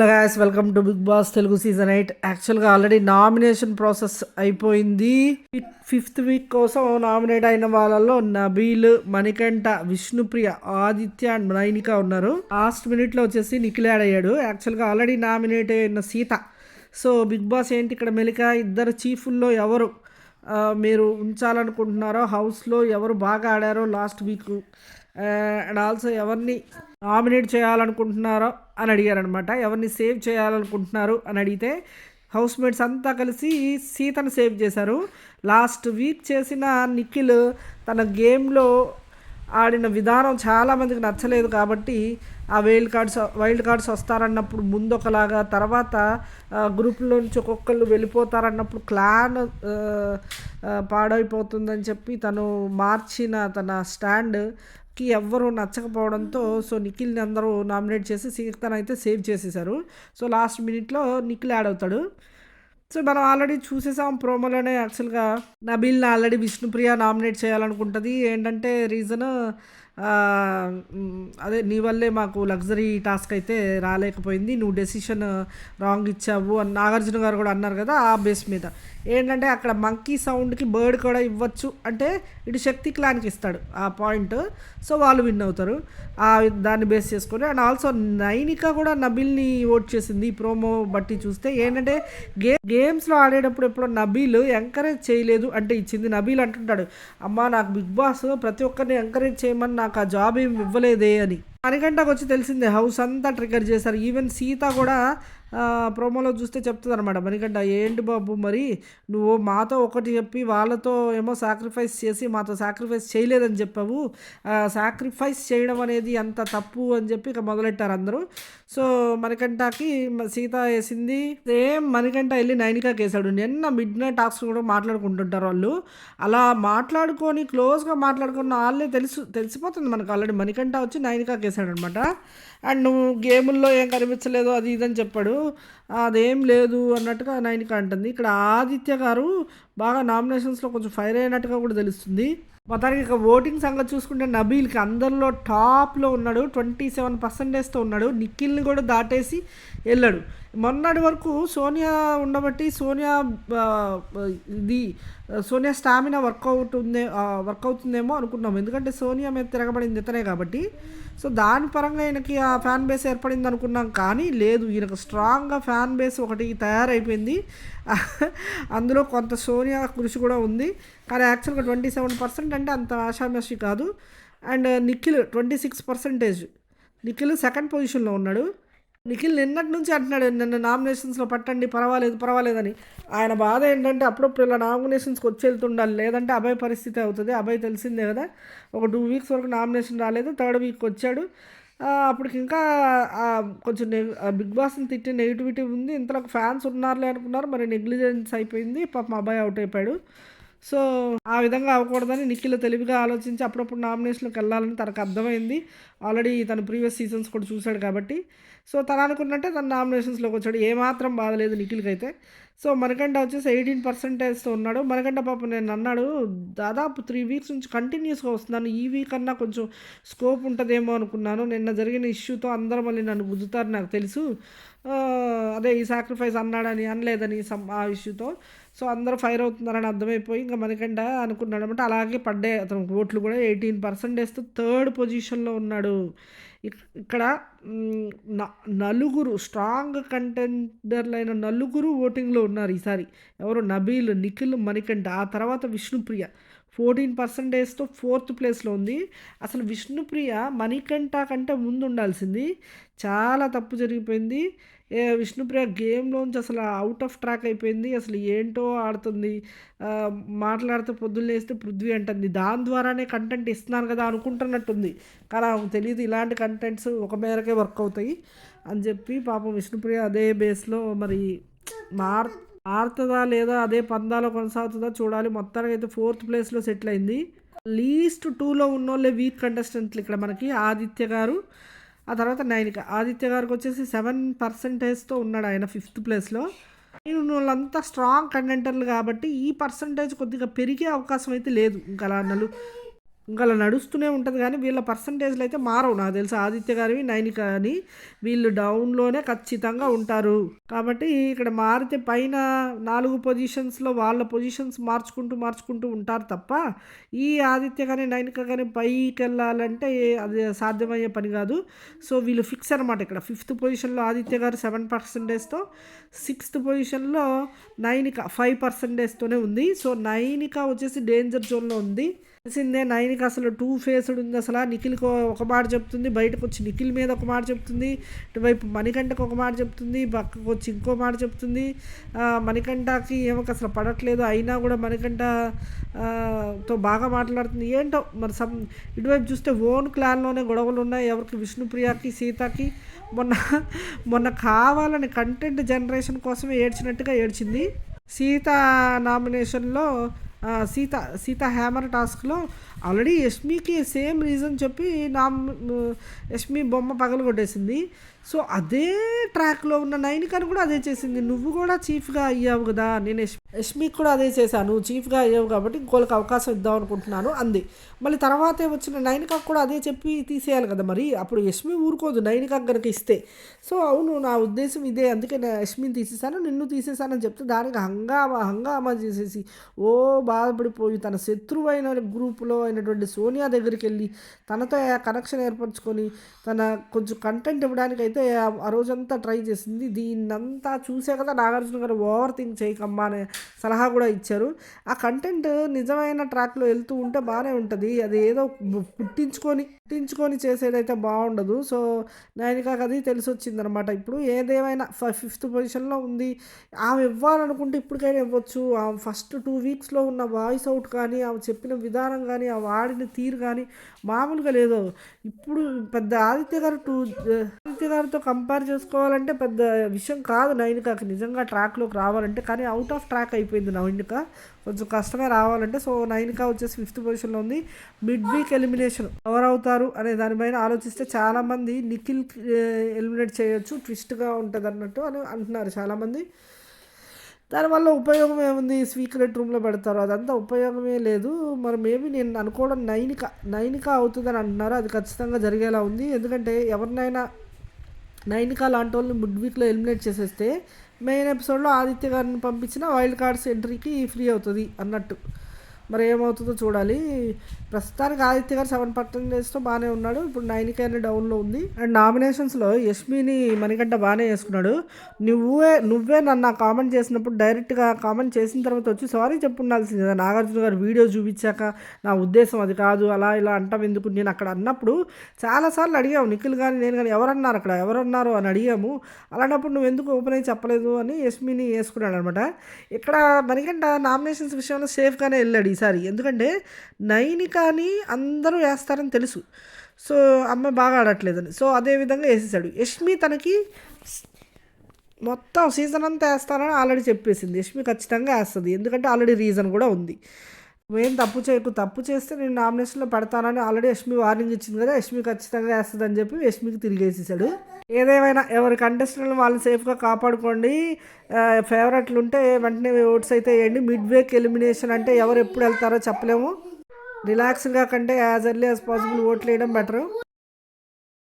Hello guys, welcome to Bigg Boss Telugu season 8. యాక్చువల్గా already nomination process అయిపోయింది. Fifth week కోసం nominate అయిన వాళ్ళలో నబీల్, మణికంఠ, విష్ణుప్రియ, ఆదిత్య అండ్ నైనిక ఉన్నారు. లాస్ట్ మినిట్లో వచ్చేసి నిఖిల్ యాడ్ అయ్యాడు. యాక్చువల్గా ఆల్రెడీ నామినేట్ అయిన సీత. సో బిగ్ బాస్ ఏంటి ఇక్కడ మెలిక ఇద్దరు చీఫుల్లో ఎవరు మీరు ఉంచాలనుకుంటున్నారో, హౌస్లో ఎవరు బాగా ఆడారో లాస్ట్ వీక్ అండ్ ఆల్సో ఎవరిని నామినేట్ చేయాలనుకుంటున్నారో అని అడిగారనమాట. ఎవరిని సేవ్ చేయాలనుకుంటున్నారు అని అడిగితే హౌస్ మేట్స్ అంతా కలిసి సీతను సేవ్ చేశారు. లాస్ట్ వీక్ చేసిన నిఖిల్ తన గేమ్లో ఆడిన విధానం చాలామందికి నచ్చలేదు కాబట్టి ఆ వైల్డ్ కార్డ్స్ వస్తారన్నప్పుడు ముందు ఒకలాగా, తర్వాత గ్రూప్లో నుంచి ఒక్కొక్కళ్ళు వెళ్ళిపోతారన్నప్పుడు క్లాన్ పాడైపోతుందని చెప్పి తను మార్చిన తన స్టాండ్కి ఎవ్వరూ నచ్చకపోవడంతో సో నిఖిల్ని అందరూ నామినేట్ చేసి సీతను అయితే సేవ్ చేసేసారు. సో లాస్ట్ మినిట్లో నిఖిల్ యాడ్ అవుతాడు. సో మనం ఆల్రెడీ చూసేసాం ప్రోమోలోనే. యాక్చువల్గా నబీల్ని ఆల్రెడీ విష్ణుప్రియ నామినేట్ చేయాలనుకుంటుంది. ఏంటంటే రీజన్ అదే నీ వల్లే మాకు లగ్జరీ టాస్క్ అయితే రాలేకపోయింది, నువ్వు డెసిషన్ రాంగ్ ఇచ్చావు అని నాగార్జున గారు కూడా అన్నారు కదా. ఆ బేస్ మీద ఏంటంటే అక్కడ మంకీ సౌండ్కి బర్డ్ కూడా ఇవ్వచ్చు అంటే ఇటు శక్తి క్లాన్కి ఇస్తాడు ఆ పాయింట్. సో వాళ్ళు విన్ అవుతారు దాన్ని బేస్ చేసుకొని. అండ్ ఆల్సో నైనిక కూడా నబీల్ని ఓట్ చేసింది ఈ ప్రోమో బట్టి చూస్తే. ఏంటంటే గేమ్స్లో ఆడేటప్పుడు ఎప్పుడో నబీల్ ఎంకరేజ్ చేయలేదు అంటే ఇచ్చింది. నబీల్ అంటుంటాడు, అమ్మా నాకు బిగ్ బాస్ ప్రతి ఒక్కరిని ఎంకరేజ్ చేయమని నాకు ఆ జాబ్ ఏమి ఇవ్వలేదే అని. మణికంఠకు వచ్చి తెలిసిందే హౌస్ అంతా ట్రిగర్ చేశారు. ఈవెన్ సీత కూడా ప్రోమోలో చూస్తే చెప్తుంది అనమాట, మణికంఠ ఏంటి బాబు మరి నువ్వు మాతో ఒకటి చెప్పి వాళ్ళతో ఏమో సాక్రిఫైస్ చేసి మాతో సాక్రిఫైస్ చేయలేదని చెప్పావు, సాక్రిఫైస్ చేయడం అనేది అంత తప్పు అని చెప్పి ఇక మొదలెట్టారు అందరూ. సో మణికంఠకి సీత వేసింది, సేమ్ మణికంఠ వెళ్ళి నైనికాకి వేసాడు. నిన్న మిడ్ నైట్ టాక్స్ కూడా మాట్లాడుకుంటుంటారు వాళ్ళు. అలా మాట్లాడుకొని క్లోజ్గా మాట్లాడుకున్న వాళ్ళే తెలిసిపోతుంది మనకు ఆల్రెడీ. మణికంఠ వచ్చి నైనికాకి వేసాడు అనమాట. అండ్ నువ్వు గేముల్లో ఏం కనిపించలేదు అది ఇదని చెప్పాడు. అదేం లేదు అన్నట్టుగా నైనిక అంటుంది. ఇక్కడ ఆదిత్య గారు బాగా నామినేషన్స్లో కొంచెం ఫైర్ అయినట్టుగా కూడా తెలుస్తుంది. మొత్తానికి ఇక ఓటింగ్ సంగతి చూసుకుంటే నబీల్కి అందరిలో టాప్లో ఉన్నాడు, 27%తో ఉన్నాడు. నిఖిల్ని కూడా దాటేసి వెళ్ళాడు. మొన్నటి వరకు సోనియా ఉండబట్టి సోనియా స్టామినా వర్క్ అవుతుందేమో అనుకున్నాం, ఎందుకంటే సోనియా మీద తిరగబడింది ఇతనే కాబట్టి. సో దాని పరంగా ఈయనకి ఆ ఫ్యాన్ బేస్ ఏర్పడింది అనుకున్నాం, కానీ లేదు, ఈయనకు స్ట్రాంగ్గా ఫ్యాన్ బేస్ ఒకటి తయారైపోయింది. అందులో కొంత సోనియా కృషి కూడా ఉంది, కానీ యాక్చువల్గా 27% అంటే అంత ఆషామాషి కాదు. అండ్ నిఖిల్ 26%. నిఖిల్ సెకండ్ పొజిషన్లో ఉన్నాడు. నిఖిల్ నిన్నటి నుంచి అంటున్నాడు నన్ను నామినేషన్స్లో పట్టండి పర్వాలేదని. ఆయన బాధ ఏంటంటే అప్పుడప్పుడు ఇలా నామినేషన్స్కి వచ్చి వెళ్తుండాలి, లేదంటే అభయ్ పరిస్థితి అవుతుంది. అభయ్ తెలిసిందే కదా, ఒక 2 వీక్స్ వరకు నామినేషన్ రాలేదు, 3rd వీక్ వచ్చాడు. అప్పటికి ఇంకా కొంచెం బిగ్ బాస్ని తిట్టే నెగిటివిటీ ఉంది. ఇంతలో ఫ్యాన్స్ ఉన్నారులే అనుకున్నారు, మరి నెగ్లిజెన్స్ అయిపోయింది, పాపం అభయ్ అవుట్ అయిపోయాడు. సో ఆ విధంగా అవ్వకూడదని నిఖిల్ తెలివిగా ఆలోచించి అప్పుడప్పుడు నామినేషన్కి వెళ్ళాలని తనకు అర్థమైంది. ఆల్రెడీ తను ప్రీవియస్ సీజన్స్ కూడా చూశాడు కాబట్టి. సో తను అనుకున్నట్టే తను నామినేషన్స్లోకి వచ్చాడు. ఏమాత్రం బాధలేదు నిఖిల్కి అయితే. సో మణికంఠ వచ్చేసి 18%తో ఉన్నాడు. మణికంఠ పాపం నేను అన్నాడు దాదాపు 3 వీక్స్ నుంచి కంటిన్యూస్గా వస్తున్నాను, ఈ వీక్ అన్నా కొంచెం స్కోప్ ఉంటుందేమో అనుకున్నాను. నిన్న జరిగిన ఇష్యూతో అందరూ మళ్ళీ నన్ను గుద్దుతారు నాకు తెలుసు, అదే ఈ సాక్రిఫైస్ అన్నాడని అనలేదని ఆ ఇష్యూతో. సో అందరూ ఫైర్ అవుతున్నారని అర్థమైపోయి ఇంకా మణికంఠ అనుకున్నాడు అనమాట. అలాగే పడ్డాయి అతను ఓట్లు కూడా. 18%తో 3rd పొజిషన్లో ఉన్నాడు. ఇక్కడ నలుగురు స్ట్రాంగ్ కంటెండర్లైన నలుగురు ఓటింగ్లో ఉన్నారు ఈసారి. ఎవరు? నబీల్, నిఖిల్, మణికంఠ, ఆ తర్వాత విష్ణుప్రియ 14%తో 4th ప్లేస్లో ఉంది. అసలు విష్ణుప్రియ మణికంఠ కంటే ముందు ఉండాల్సింది, చాలా తప్పు జరిగిపోయింది. విష్ణుప్రియ గేమ్లోంచి అసలు అవుట్ ఆఫ్ ట్రాక్ అయిపోయింది. అసలు ఏంటో ఆడుతుంది, మాట్లాడితే పొద్దున్న లేస్తే పృథ్వీ అంటుంది, దాని ద్వారానే కంటెంట్ ఇస్తున్నాను కదా అనుకుంటున్నట్టుంది. కానీ ఆమెకు తెలియదు ఇలాంటి కంటెంట్స్ ఒక మేరకే వర్క్ అవుతాయి అని చెప్పి పాపం విష్ణుప్రియ అదే బేస్లో మరి మారుతుందా లేదా అదే పందాలో కొనసాగుతుందా చూడాలి. మొత్తానికి అయితే 4th ప్లేస్లో సెటిల్ అయింది. లీస్ట్ 2లో ఉన్నోళ్ళే వీక్ కంటెస్టెంట్లు ఇక్కడ మనకి. ఆదిత్య గారు, ఆ తర్వాత నైనిక. ఆదిత్య గారికి వచ్చేసి 7%తో ఉన్నాడు ఆయన 5th ప్లేస్లో. వాళ్ళంతా స్ట్రాంగ్ కంటెంటర్లు కాబట్టి ఈ పర్సంటేజ్ కొద్దిగా పెరిగే అవకాశం అయితే లేదు. ఇంకా అలా ఇంకా అలా నడుస్తూనే ఉంటుంది కానీ వీళ్ళ పర్సంటేజ్లు అయితే మారవు నాకు తెలిసి ఆదిత్య గారివి నైనిక అని వీళ్ళు డౌన్లోనే ఖచ్చితంగా ఉంటారు కాబట్టి ఇక్కడ మారితే పైన 4 పొజిషన్స్లో వాళ్ళ పొజిషన్స్ మార్చుకుంటూ ఉంటారు తప్ప ఈ ఆదిత్య కానీ నైనిక కానీ పైకి వెళ్ళాలంటే అది సాధ్యమయ్యే పని కాదు సో వీళ్ళు ఫిక్స్ అనమాట ఇక్కడ 5th పొజిషన్లో ఆదిత్య గారు 7%తో 6th పొజిషన్లో నైనిక 5%తోనే ఉంది సో నైనిక వచ్చేసి డేంజర్ జోన్లో ఉంది తెలిసిందే నైన్కి అసలు టూ ఫేస్డ్ ఉంది అసలు నిఖిల్కి ఒక మాట చెప్తుంది బయటకు వచ్చి నిఖిల్ మీద ఒక మాట చెప్తుంది ఇటువైపు మణికంఠకు ఒక మాట చెప్తుంది పక్కకు వచ్చి ఇంకో మాట చెప్తుంది మణికంఠకి ఏమో అసలు పడట్లేదు అయినా కూడా మణికంఠ తో బాగా మాట్లాడుతుంది ఏంటో మరి ఇటువైపు చూస్తే ఓన్ క్లాన్లోనే గొడవలు ఉన్నాయి ఎవరికి విష్ణుప్రియకి సీతకి మొన్న మొన్న కావాలని కంటెంట్ జనరేషన్ కోసమే ఏడ్చినట్టుగా ఏడ్చింది సీత నామినేషన్లో సీత హ్యామర్ టాస్క్లో ఆల్రెడీ యష్మికి సేమ్ రీజన్ చెప్పి యష్మి బొమ్మ పగలగొట్టేసింది సో అదే ట్రాక్లో ఉన్న నైనికను కూడా అదే చేసింది నువ్వు కూడా చీఫ్గా అయ్యావు కదా నేను యష్మికి కూడా అదే చేశాను చీఫ్గా అయ్యావు కాబట్టి ఇంకోళ్ళకి అవకాశం ఇద్దాం అనుకుంటున్నాను అంది మళ్ళీ తర్వాతే వచ్చిన నైనికకు కూడా అదే చెప్పి తీసేయాలి కదా మరి అప్పుడు యష్మి ఊరుకోదు నైనికకు కనుక ఇస్తే సో అవును నా ఉద్దేశం ఇదే అందుకే నేను యష్మిని తీసేసాను నిన్ను తీసేసానని చెప్తే దానికి హంగామా చేసేసి ఓ బాధపడిపోయి తన శత్రువైన గ్రూపులో అయినటువంటి సోనియా దగ్గరికి వెళ్ళి తనతో కనెక్షన్ ఏర్పరచుకొని తన కొంచెం కంటెంట్ ఇవ్వడానికి అయితే ఆ రోజంతా ట్రై చేసింది దీన్నంతా చూసే కదా నాగార్జున గారు ఓవర్ థింక్ చేయకమ్మా అనే సలహా కూడా ఇచ్చారు ఆ కంటెంట్ నిజమైన ట్రాక్లో వెళ్తూ ఉంటే బాగానే ఉంటుంది అది ఏదో పుట్టించుకొని చేసేదైతే బాగుండదు సో నైనికాకి అది తెలిసి వచ్చిందనమాట ఇప్పుడు ఏదేమైనా 5th పొజిషన్లో ఉంది ఆమె ఇవ్వాలనుకుంటే ఇప్పటికైనా ఇవ్వచ్చు ఆమె ఫస్ట్ 2 వీక్స్లో ఉన్న వాయిస్ అవుట్ కానీ ఆమె చెప్పిన విధానం కానీ ఆ వాడిన తీరు కానీ మామూలుగా లేదు ఇప్పుడు పెద్ద ఆదిత్య గారితో కంపేర్ చేసుకోవాలంటే పెద్ద విషయం కాదు నైనికాకి నిజంగా ట్రాక్లోకి రావాలంటే కానీ అవుట్ ఆఫ్ ట్రాక్ అయిపోయింది నైనిక కొంచెం కష్టమే రావాలంటే సో నైనిక వచ్చేసి 5th పొజిషన్లో ఉంది మిడ్ వీక్ ఎలిమినేషన్ ఎవరు అవుతారు అనే దానిపైన ఆలోచిస్తే చాలామంది నిఖిల్ ఎలిమినేట్ చేయొచ్చు ట్విస్ట్గా ఉంటుంది అన్నట్టు అని అంటున్నారు చాలామంది దానివల్ల ఉపయోగం ఏముంది సీక్రెట్ రూమ్లో పెడతారు అదంతా ఉపయోగమే లేదు మరి మేబీ నేను అనుకోవడం నైనిక అవుతుందని అంటున్నారు అది ఖచ్చితంగా జరిగేలా ఉంది ఎందుకంటే ఎవరినైనా నైనిక లాంటి వాళ్ళని మిడ్ వీక్లో ఎలిమినేట్ చేసేస్తే మెయిన్ ఎపిసోడ్లో ఆదిత్య గారిని పంపించిన వైల్డ్ కార్డ్స్ ఎంట్రీకి ఫ్రీ అవుతుంది అన్నట్టు మరి ఏమవుతుందో చూడాలి ప్రస్తుతానికి ఆదిత్య గారు 7%తో బాగానే ఉన్నాడు ఇప్పుడు నైనిక డౌన్లో ఉంది అండ్ నామినేషన్స్లో యష్మిని మణికంఠ బాగానే చేసుకున్నాడు నువ్వే నన్ను కామెంట్ చేసినప్పుడు డైరెక్ట్గా కామెంట్ చేసిన తర్వాత వచ్చి సారీ చెప్పుండాల్సింది కదా నాగార్జున గారు వీడియో చూపించాక నా ఉద్దేశం అది కాదు అలా ఇలా అంటాం ఎందుకు నేను అక్కడ అన్నప్పుడు చాలాసార్లు అడిగాము నిఖిల్ కానీ నేను కానీ ఎవరన్నారు అని అడిగాము అలాంటప్పుడు నువ్వు ఎందుకు ఓపెన్ అయ్యి చెప్పలేదు అని యష్మిని వేసుకున్నాడు అనమాట ఇక్కడ మణికంఠ నామినేషన్స్ విషయంలో సేఫ్గానే వెళ్ళాడు ఈసారి ఎందుకంటే నైనికాని అందరూ వేస్తారని తెలుసు సో అమ్మాయి బాగా ఆడట్లేదని సో అదేవిధంగా వేసేసాడు యష్మి తనకి మొత్తం సీజన్ అంతా వేస్తానని ఆల్రెడీ చెప్పేసింది యష్మి ఖచ్చితంగా వేస్తుంది ఎందుకంటే ఆల్రెడీ రీజన్ కూడా ఉంది నువ్వేం తప్పు చేస్తే నేను నామినేషన్లో పెడతానని ఆల్రెడీ యష్మి వార్నింగ్ ఇచ్చింది కదా యష్మి ఖచ్చితంగా వేస్తుంది అని చెప్పి యష్మికి తిరిగేసేసాడు ఏదేమైనా ఎవరి కంటెస్టెంట్లు వాళ్ళు సేఫ్గా కాపాడుకోండి ఫేవరెట్లు ఉంటే వెంటనే ఓట్స్ అయితే వేయండి మిడ్ వీక్ ఎలిమినేషన్ అంటే ఎవరు ఎప్పుడు వెళ్తారో చెప్పలేము రిలాక్స్గా కంటే యాజ్ ఎర్లీ యాజ్ పాసిబుల్ ఓట్లు వేయడం బెటరు